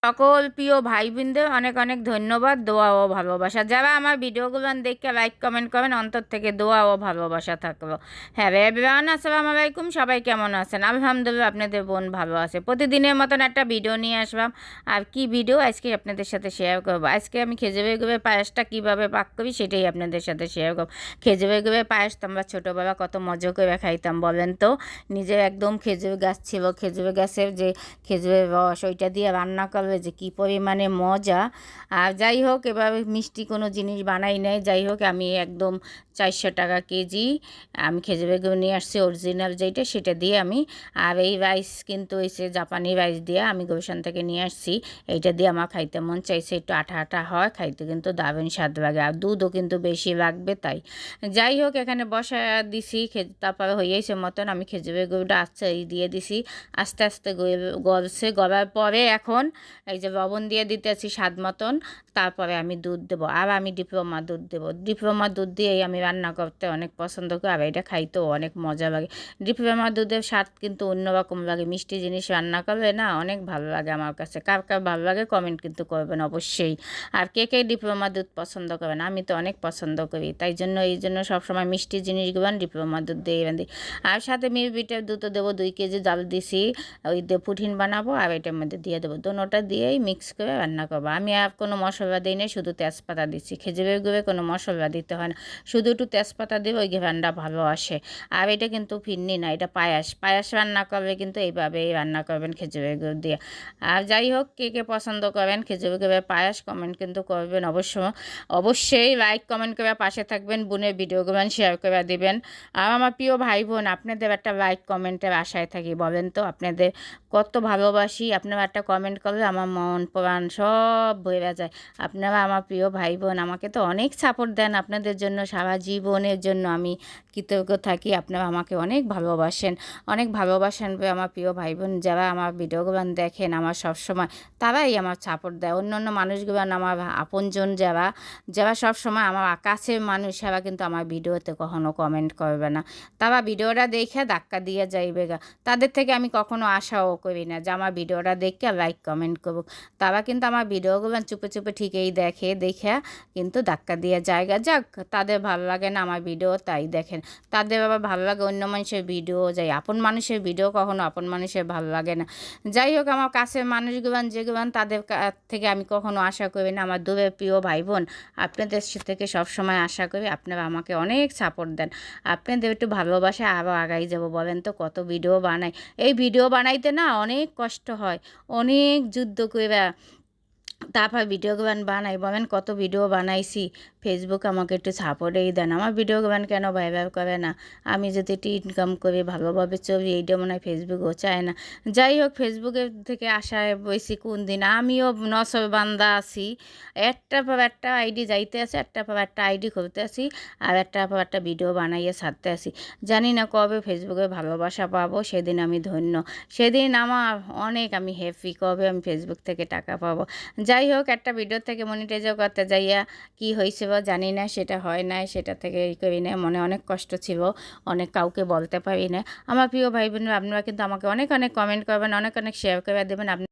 সকল প্রিয় ভাই বোনদের অনেক অনেক ধন্যবাদ, দোয়া ও ভালোবাসা। যারা আমার ভিডিওগুলো দেখে লাইক কমেন্ট করেন, অন্তর থেকে দোয়া ও ভালোবাসা থাকলো। হ্যাঁ এভরিওয়ান, আসসালামু আলাইকুম। সবাই কেমন আছেন? আলহামদুলিল্লাহ, আপনাদের বোন ভালো আছে। প্রতিদিনের মতন একটা ভিডিও নিয়ে আসলাম। আর কি ভিডিও আজকে আপনাদের সাথে শেয়ার করবো। আজকে আমি খেজুরের গুড়ের পায়েসটা কীভাবে পাক করি সেটাই আপনাদের সাথে শেয়ার করবো। খেজুরের গুড়ের পায়েস তো আমরা ছোটোবেলা কত মজা করে খাইতাম বলেন তো। নিজের একদম খেজুর গাছ ছিল, খেজুর গাছের যে খেজুরের রস ওইটা দিয়ে রান্না করলে যে কী পরিমাণে মজা। আর যাই হোক, এবার মিষ্টি কোনো জিনিস বানাই নাই। যাই হোক, আমি একদম 400 টাকা কেজি আমি খেজুরের গুড় নিয়ে আসছি, অরিজিনাল যেটা সেটা দিয়ে আমি। আর এই রাইস কিন্তু হয়েছে জাপানি রাইস দিয়ে আমি গুলশান থেকে নিয়ে আসছি। এইটা দিয়ে আমার খাইতে মন চাইছে, একটু আঠা আঠা হয়, খাইতে কিন্তু দারুণ স্বাদ লাগে। আর দুধও কিন্তু বেশি লাগবে তাই। যাই হোক, এখানে বসা দিছি, তারপরে হয়েছে মতন আমি খেজুরের গুড়টা আস্তে দিয়ে দিছি। আস্তে আস্তে গলছে, গলার পরে এখন এই যে লবণ দিয়ে দিতেছি স্বাদ মতন। তারপরে আমি দুধ দেবো, আর আমি ডিপ্লোমা দুধ দেবো। ডিপ্লোমা দুধ দিয়েই আমি রান্না করতে অনেক পছন্দ করি, আর এটা খাইতেও অনেক মজা লাগে। ডিপ্লোমা দুধের স্বাদ কিন্তু অন্যরকম লাগে। মিষ্টি জিনিস রান্না করলে না অনেক ভালো লাগে আমার কাছে। কার কার ভালো লাগে কমেন্ট কিন্তু করবেন অবশ্যই। আর কে কে ডিপ্লোমা দুধ পছন্দ করবেন? আমি তো অনেক পছন্দ করি, তাই জন্য এই জন্য সবসময় মিষ্টি জিনিসগুলো ডিপ্লোমা দুধ দিয়ে দিই। আর সাথে মিরবিটের দুধও দেবো, 2 কেজি জাল দিছি। ওই দিয়ে পুঠিন বানাবো আর এটার মধ্যে দিয়ে দেবো। দোনোটা দিয়েই মিক্স করে রান্না করবো। আমি আর কোনো মশলা দিই না, শুধু তেজপাতা দিচ্ছি। খেজুরের গুড়ে কোনো মশলা দিতে হয় না, শুধু একটু তেজপাতা দিয়ে ওই ঘ্রাণটা ভালো আসে। আর এটা কিন্তু ফিরনি না, এটা পায়াস। পায়াস রান্না করবে কিন্তু এইভাবেই রান্না করবেন খেজুরের গুড় দিয়ে। আর যাই হোক, কে কে পছন্দ করেন খেজুরের গুড়ের পায়াস কমেন্ট কিন্তু করবেন অবশ্যই লাইক কমেন্ট করে পাশে থাকবেন। বোনের ভিডিওগুলো শেয়ার করে দিবেন। আর আমার প্রিয় ভাই বোন, আপনাদের একটা লাইক কমেন্টের আশায় থাকি। বলেন তো আপনাদের কত ভালোবাসি। আপনারা একটা কমেন্ট করলে আমার মন প্রাণ সব ভরে যায়। আপনারা আমার প্রিয় ভাই বোন, আমাকে তো অনেক সাপোর্ট দেন। আপনাদের জন্য সারা জীবনের জন্য আমি কৃতজ্ঞ থাকি। আপনারা আমাকে অনেক ভালোবাসেন, অনেক ভালোবাসেন। আমার প্রিয় ভাই বোন যারা আমার ভিডিওগুলো দেখেন আমার সবসময়, তারাই আমার সাপোর্ট দেয়। অন্য অন্য মানুষগুলো আমার আপনজন যারা যারা সবসময় আমার কাছের মানুষ, সারা কিন্তু আমার ভিডিওতে কখনো কমেন্ট করবে না। তারা ভিডিওটা দেখে ধাক্কা দিয়ে যাইবে গা। তাদের থেকে আমি কখনো আশাও করি না যে আমার ভিডিওটা দেখে লাইক কমেন্ট করব। তারা কিন্তু আমার ভিডিওগুলো চুপে চুপে ঠিকই দেখে কিন্তু ধাক্কা দিয়ে জায়গা যাক, তাদের ভালো লাগে না আমার ভিডিও তাই দেখেন। তাদের আবার ভালো লাগে অন্য মানুষের ভিডিও, যাই আপন মানুষের ভিডিও কখনো আপন মানুষের ভালো লাগে না। যাই হোক, আমার কাছের মানুষগুলো যেগুলো তাদের থেকে আমি কখনো আশা করি না। আমার দূরের প্রিয় ভাই বোন, আপনাদের থেকে সবসময় আশা করি আপনারা আমাকে অনেক সাপোর্ট দেন। আপনাদের একটু ভালোবাসা আরও আগাই যাব। বলেন তো কত ভিডিও বানাই, এই ভিডিও বানাইতে না অনেক কষ্ট হয়, অনেক যুদ্ধ করে তারপর ভিডিও গান বানাই। বলেন কত ভিডিও বানাইছি। ফেসবুক আমাকে একটু সাপোর্টেই দেন। আমার ভিডিও গান কেন ভাইরাল করে না? আমি যদি একটু ইনকাম করি, ভালোভাবে চলি, এইটা মনে হয় ফেসবুকও চায় না। যাই হোক, ফেসবুকের থেকে আশায় বইছি কোন দিন। আমিও নসর বান্দা আছি, একটার পর একটা আইডি যাইতে আছে, একটার পর একটা আইডি খুলতে আছি, আর একটার পর একটা ভিডিও বানাইয়ে ছাড়তে আছি। জানি না কবে ফেসবুকে ভালোবাসা পাবো, সেদিন আমি ধন্য, সেদিন আমার অনেক আমি হ্যাপি, কবে আমি ফেসবুক থেকে টাকা পাবো। যাই হোক, একটা ভিডিও থেকে মনিটাইজও করতে যাইয়া কি হয়েছিল জানি না, সেটা হয় নাই, সেটা থেকে করি না। মনে অনেক কষ্ট ছিল, অনেক কাউকে বলতে পারি না। আমার প্রিয় ভাই বোন, আপনারা কিন্তু আমাকে অনেক অনেক কমেন্ট করবেন, অনেক অনেক শেয়ার করে দেবেন। আপনার